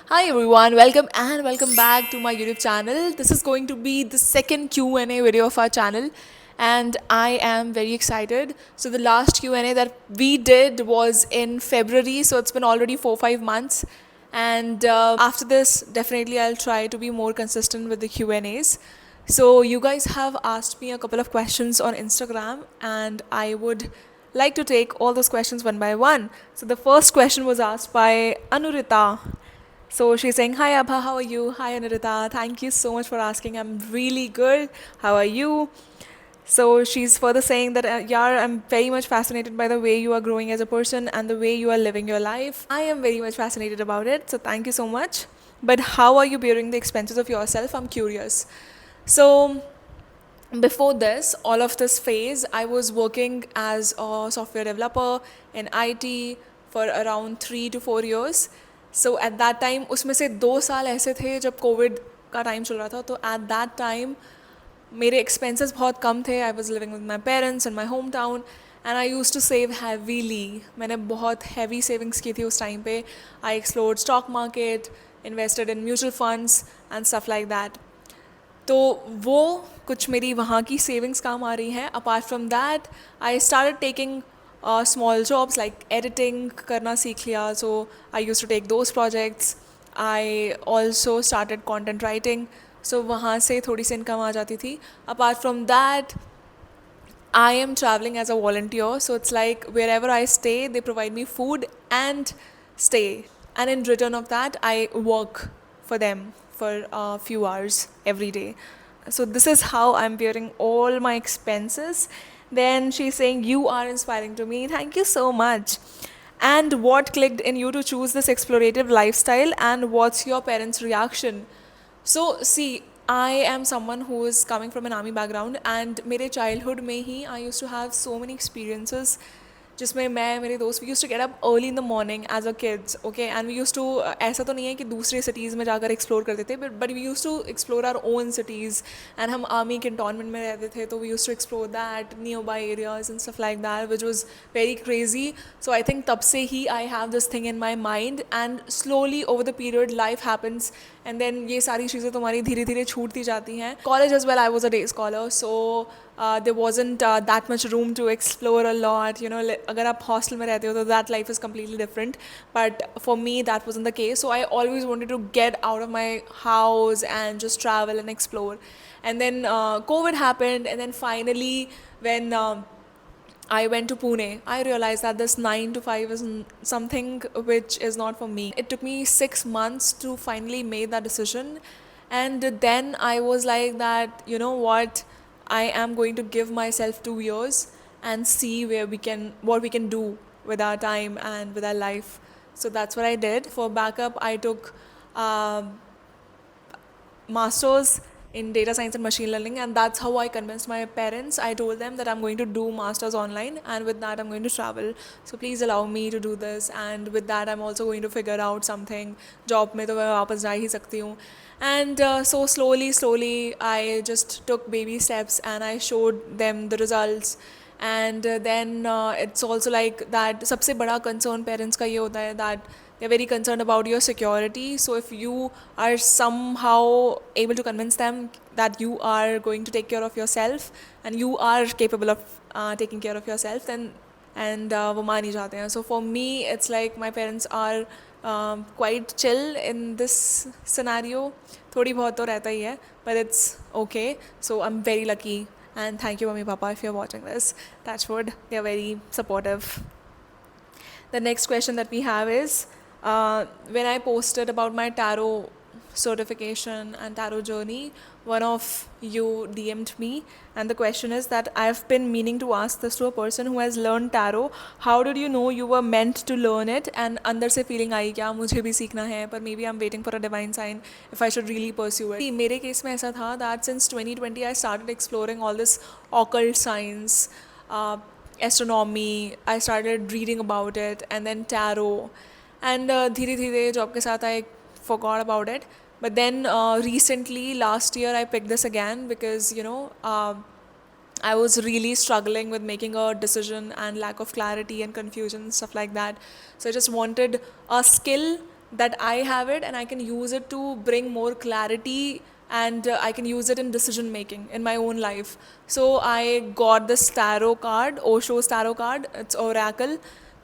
Hi everyone, welcome back to my YouTube channel. This is going to be the second Q&A video of our channel and I am very excited. So the last Q&A that we did was in February, so it's been already 4-5 months, and after this definitely I'll try to be more consistent with the Q&As. So you guys have asked me a couple of questions on Instagram and I would like to take all those questions one by one. So the first question was asked by Anurita. So she's saying, "Hi Abha, how are you? Hi Anurita, thank you so much for asking. I'm really good. How are you?" So she's further saying that, "Yar, I'm very much fascinated by the way you are growing as a person and the way you are living your life. I am very much fascinated about it. So thank you so much. But how are you bearing the expenses of yourself? I'm curious." So before this, all of this phase, I was working as a software developer in IT for around 3 to 4 years. So at that time, उसमें से 2 साल ऐसे थे जब Covid का time चल रहा था, तो at that time मेरे एक्सपेंसेस बहुत कम थे. I was living with my parents in my home town and I use to save heavily. मैंने बहुत हैवी सेविंग्स की थी उस टाइम पे. I explored stock market, invested in mutual funds and stuff like that. तो वो कुछ मेरी वहाँ की सेविंग्स काम आ रही हैं. Apart from that I started taking small jobs like editing करना सीख लिया. So I use to take those projects. I also started content writing. So वहाँ से थोड़ी सी इनकम आ जाती थी. Apart from that I am traveling as a volunteer, so it's like wherever I stay, they provide me food and stay. And in return of that, I work for them for a few hours every day. So this is how I'm bearing all my expenses. Then she's saying, "You are inspiring to me. Thank you so much. And what clicked in you to choose this explorative lifestyle, and what's your parents' reaction?" So see, I am someone who is coming from an army background and मेरे childhood में ही I used to have so many experiences जिसमें मैं मेरे दोस्त we use to get up early in the morning as a kids. Okay, and we use to, ऐसा तो नहीं है कि दूसरे सिटीज़ में जाकर एक्सप्लोर करते थे, but we use to explore our own cities. And हम आर्मी कैंटोनमेंट में रहते थे, तो we use to explore that nearby areas and stuff like that which was very crazy. So I think तब से ही I have this thing in my mind and slowly over the period life happens and then ये सारी चीज़ें तुम्हारी धीरे धीरे छूटती जाती हैं. College as well, I was a day scholar, so there wasn't that much room to explore a lot, you know. अगर आप hostel में रहते हो तो that life is completely different, but for me that wasn't the case. So I always wanted to get out of my house and just travel and explore. And then COVID happened, and then finally when I went to Pune, I realized that this 9 to 5 is something which is not for me. It took me 6 months to finally make that decision, and then I was like that, you know what, I am going to give myself 2 years and see what we can do with our time and with our life. So that's what I did. For backup, I took um masters in data science and machine learning, and that's how I convinced my parents. I told them that I'm going to do masters online, and with that I'm going to travel, so please allow me to do this. And with that I'm also going to figure out something. Job mein to main वापस जा ही सकती हूँ. And so slowly I just took baby steps and I showed them the results. And then it's also like that सबसे बड़ा concern parents का ये होता है that they're very concerned about your security. So if you are somehow able to convince them that you are going to take care of yourself and you are capable of taking care of yourself, then and वो मान ही जाते हैं. So for me, it's like my parents are quite chill in this scenario. थोड़ी बहुत तो रहता ही है, but it's okay. So I'm very lucky, and thank you mummy papa if you're watching this. Touchwood, they're very supportive. The next question that we have is, when I posted about my tarot certification and tarot journey, one of you DM'd me, and the question is that I've been meaning to ask this to a person who has learned tarot. How did you know you were meant to learn it? And अंदर से feeling आई क्या मुझे भी सीखना है, पर maybe I'm waiting for a divine sign if I should really pursue it. मेरे case में ऐसा था that since 2020 I started exploring all this occult science, astronomy. I started reading about it, and then tarot. And धीरे धीरे job के साथ I forgot about it. But then recently, last year, I picked this again because, you know, I was really struggling with making a decision and lack of clarity and confusion and stuff like that. So I just wanted a skill that I have it and I can use it to bring more clarity, and I can use it in decision making in my own life. So I got this tarot card, Osho's tarot card, it's Oracle.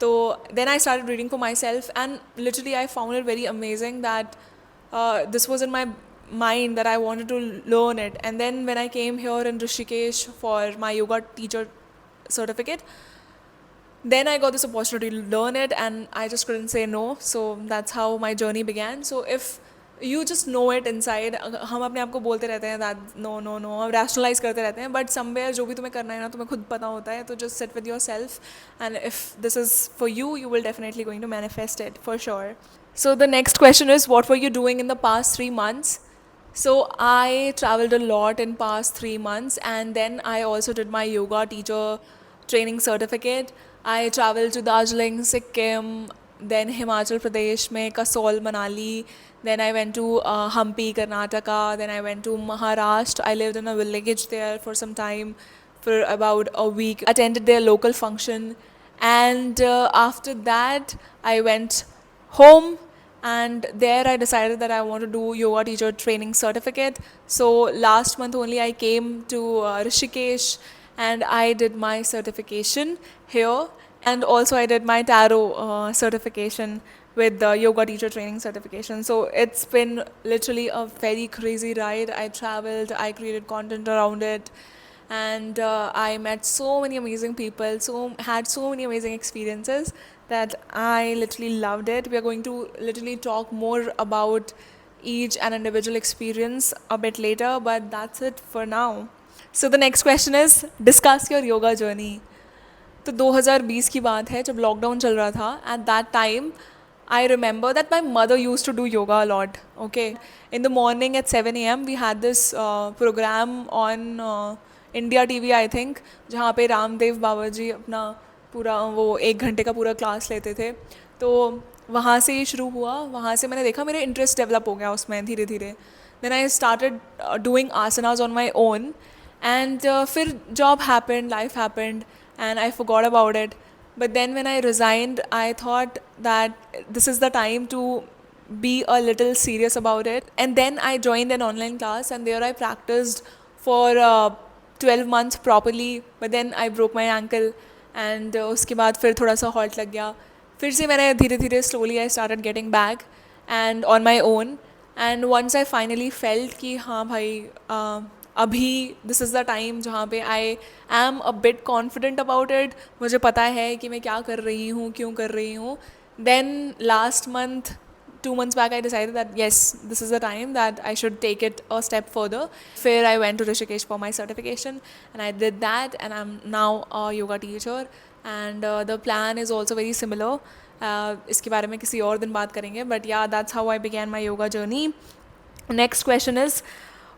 So then I started reading for myself, and literally I found it very amazing that this was in my mind that I wanted to learn it. And then when I came here in Rishikesh for my yoga teacher certificate, then I got this opportunity to learn it, and I just couldn't say no. So that's how my journey began. So if you just know it inside, हम अपने आप को बोलते रहते हैं that no no no, हम rationalize करते रहते हैं, but somewhere जो भी तुम्हें करना है ना तुम्हें खुद पता होता है, तो just sit with yourself, and if this is for you, you will definitely going to manifest it for sure. So the next question is, what were you doing in the past 3 months? So I traveled a lot in past 3 months, and then I also did my yoga teacher training certificate. I traveled to Darjeeling, Sikkim, then Himachal Pradesh mein Kasol, Manali. Then I went to Hampi, Karnataka. Then I went to Maharashtra. I lived in a village there for some time, for about a week. Attended their local function, and after that I went home, and there I decided that I want to do yoga teacher training certificate. So last month only I came to Rishikesh, and I did my certification here, and also I did my tarot certification with the yoga teacher training certification. So it's been literally a very crazy ride. I traveled, I created content around it, and I met so many amazing people, so had so many amazing experiences that I literally loved it. We are going to literally talk more about each and individual experience a bit later, but that's it for now. So the next question is, discuss your yoga journey. तो 2020 की बात है जब lockdown चल रहा था. At that time I remember that my mother use to do yoga a lot. Okay, in the morning at 7 AM we had this programme on India TV I think, जहाँ पे रामदेव बाबा जी अपना पूरा वो 1 घंटे का पूरा क्लास लेते थे. तो वहाँ से ही शुरू हुआ. वहाँ से मैंने देखा मेरे इंटरेस्ट डेवलप हो गया उसमें धीरे धीरे. Then I started doing asanas on my own, and फिर job happened, life happened, and I forgot about it. But then when I resigned, I thought that this is the time to be a little serious about it. And then I joined an online class, and there I practiced for 12 months properly. But then I broke my ankle, and उसके बाद फिर थोड़ा सा halt लग गया. फिर से मैंने धीरे धीरे slowly I started getting back and on my own. And once I finally felt कि हाँ भाई अभी दिस इज़ द टाइम जहाँ पे I am a bit confident about it, मुझे पता है कि मैं क्या कर रही हूँ, क्यों कर रही हूँ. Then last month, 2 months back, I decided that yes, this is the time that I should take it a step further. फिर I went to Rishikesh for my certification, and I did that, and I'm now a yoga teacher. And the plan is also very similar. इसके बारे में किसी और दिन बात करेंगे, but yeah, that's how I began my yoga journey. Next question is,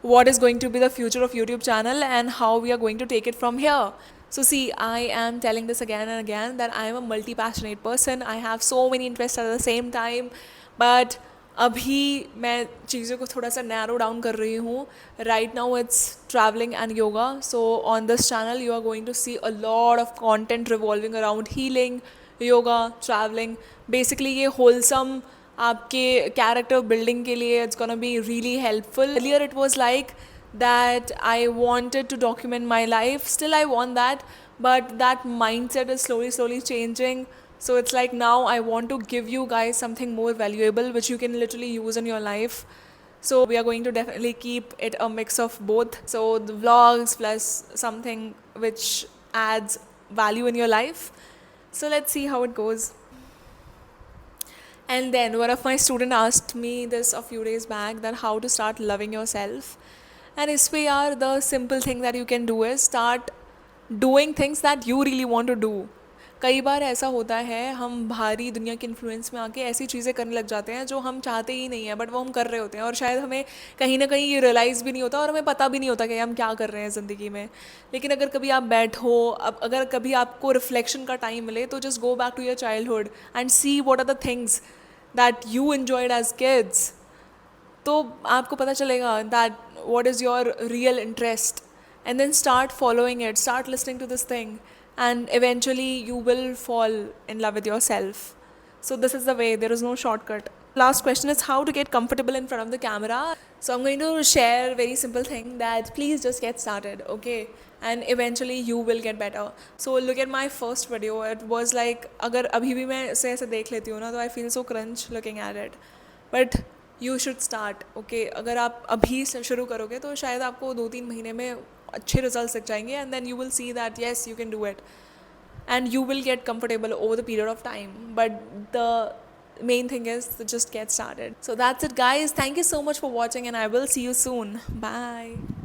what is going to be the future of YouTube channel and how we are going to take it from here. So see, I am telling this again and again that I am a multi-passionate person. I have so many interests at the same time, but अभी मैं चीज़ों को थोड़ा सा narrow down कर रही हूँ. Right now it's travelling and yoga. So on this channel you are going to see a lot of content revolving around healing, yoga, travelling. Basically ये होलसम आपके कैरेक्टर बिल्डिंग के लिए it's gonna be really helpful. Earlier it was like that I wanted to document my life. Still I want that, but that mindset is slowly changing. So it's like now I want to give you guys something more valuable which you can literally use in your life. So we are going to definitely keep it a mix of both. So the vlogs plus something which adds value in your life. So let's see how it goes. And then one of my students asked me this a few days back, that how to start loving yourself. And इस पे यार the simple thing that you can do is start doing things that you really want to do. कई बार ऐसा होता है हम भारी दुनिया के इन्फ्लुएंस में आके ऐसी चीज़ें करने लग जाते हैं जो हम चाहते ही नहीं है, बट वो हम कर रहे होते हैं, और शायद हमें कहीं ना कहीं ये रियलाइज़ भी नहीं होता और हमें पता भी नहीं होता कि हम क्या कर रहे हैं ज़िंदगी में. लेकिन अगर कभी आप बैठो, अब अगर कभी आपको रिफ्लेक्शन का टाइम मिले, तो just go back to your childhood and see what are the things that you enjoyed as kids. तो आपको पता चलेगा that what is your real interest, and then start following it, start listening to this thing, and eventually you will fall in love with yourself. So this is the way, there is no shortcut. Last question is how to get comfortable in front of the camera. So I'm going to share a very simple thing that please just get started, okay? And eventually you will get better. So look at my first video. It was like अगर अभी भी मैं इसे ऐसे देख लेती हूँ ना तो I feel so cringe looking at it. But you should start, okay? अगर आप अभी से शुरू करोगे तो शायद आपको 2-3 महीने में अच्छे रिजल्ट दिख जाएंगे and then you will see that yes you can do it and you will get comfortable over the period of time. But the main thing is to just get started. So that's it guys, thank you so much for watching and I will see you soon. Bye.